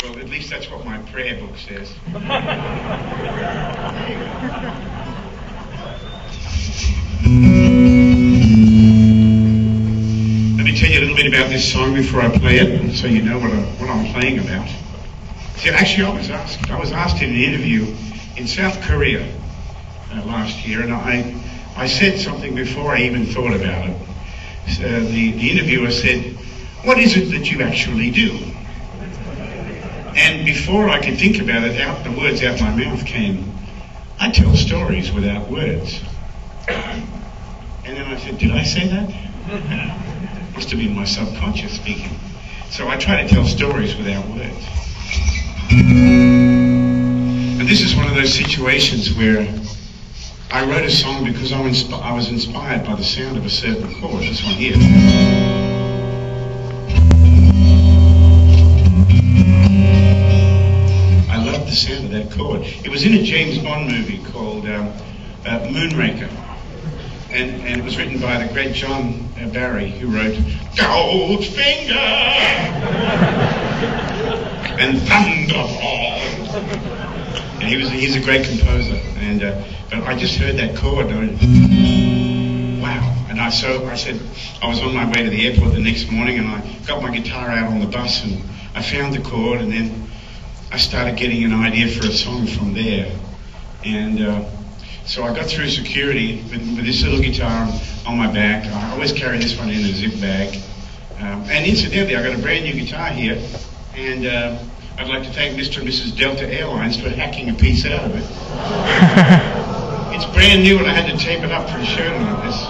Well, at least that's what my prayer book says. Let me tell you a little bit about this song before I play it, so you know what I'm playing about. See, actually, I was asked in an interview in South Korea last year, and I said something before I even thought about it. The interviewer said, "What is it that you actually do?" And before I could think about it, the words out my mouth came, "I tell stories without words." And then I said, "Did I say that?" Must have been my subconscious speaking. So I try to tell stories without words. And this is one of those situations where I wrote a song because I was inspired by the sound of a certain chord, this one here. I love the sound of that chord. It was in a James Bond movie called Moonraker. And it was written by the great John Barry, who wrote Goldfinger and Thunderball. And he's a great composer. And but I just heard that chord and I went, wow. And I said, I was on my way to the airport the next morning and I got my guitar out on the bus and I found the chord, and then I started getting an idea for a song from there. And so I got through security with this little guitar on my back. I always carry this one in a zip bag. And incidentally, I got a brand new guitar here, and I'd like to thank Mr. and Mrs. Delta Airlines for hacking a piece out of it. It's brand new, and I had to tape it up for a show like this.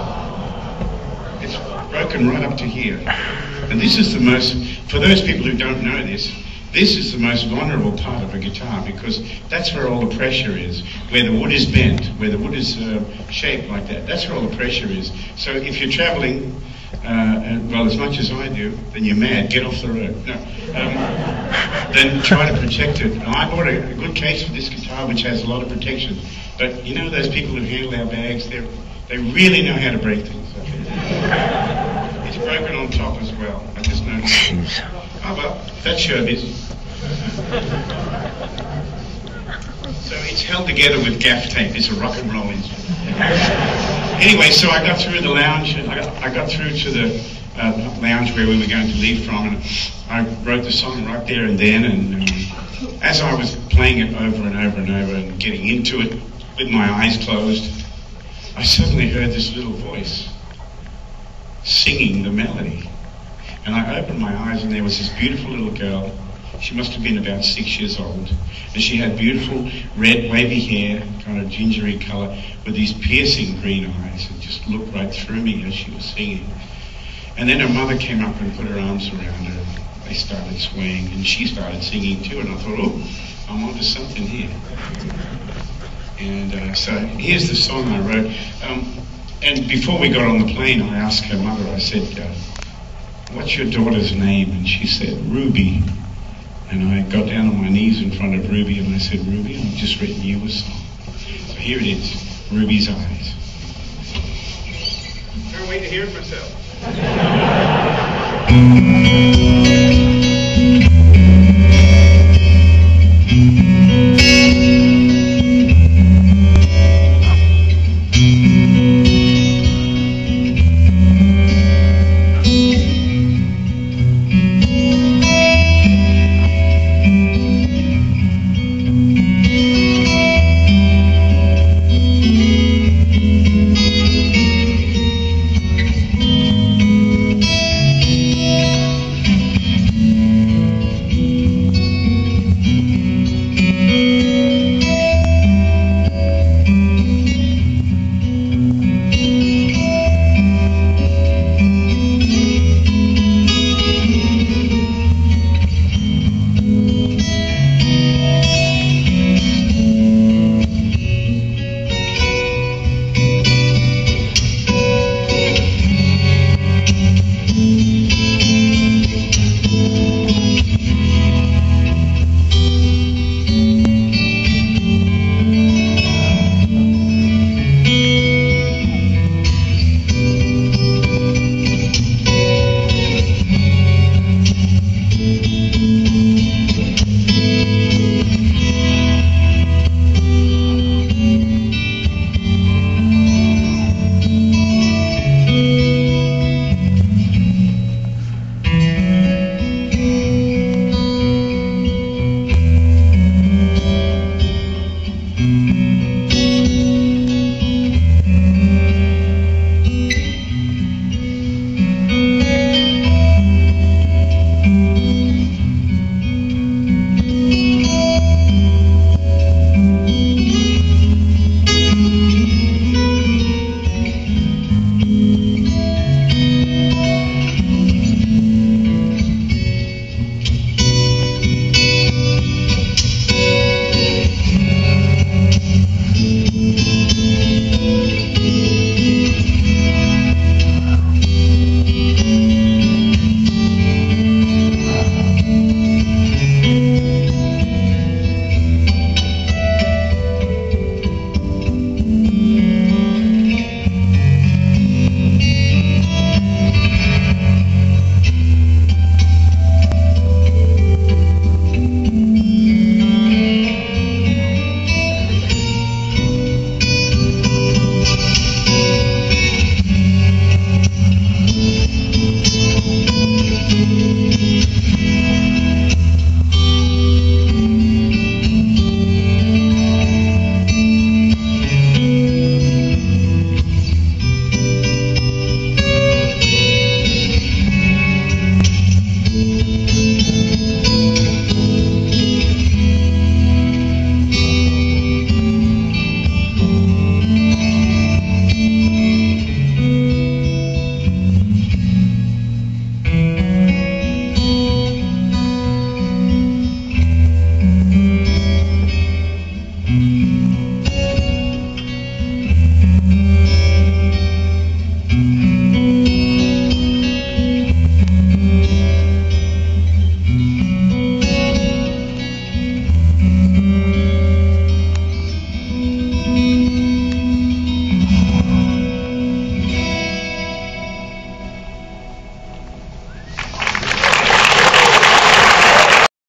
It's broken right up to here. And this is the most, for those people who don't know this is the most vulnerable part of a guitar, because that's where all the pressure is. Where the wood is bent, where the wood is shaped like that, that's where all the pressure is. So if you're traveling, well, as much as I do, then you're mad, get off the road. No. Then try to protect it. And I bought a good case for this guitar which has a lot of protection. But you know those people who handle our bags, they really know how to break things. It's broken on top as well. I just noticed. Oh well, that's showbiz. So it's held together with gaff tape. It's a rock and roll instrument. Anyway, so I got through the lounge. I got through to the lounge where we were going to leave from, and I wrote the song right there and then. And as I was playing it over and over and over and getting into it with my eyes closed, I suddenly heard this little voice singing the melody. And I opened my eyes and there was this beautiful little girl. She must have been about 6 years old. And she had beautiful red wavy hair, kind of gingery colour, with these piercing green eyes, and just looked right through me as she was singing. And then her mother came up and put her arms around her. They started swaying and she started singing too. And I thought, oh, I'm onto something here. And so here's the song I wrote. And before we got on the plane, I asked her mother, I said, what's your daughter's name? And she said, Ruby. And I got down on my knees in front of Ruby and I said, Ruby, I've just written you a song. So here it is, Ruby's Eyes. Can't wait to hear it myself.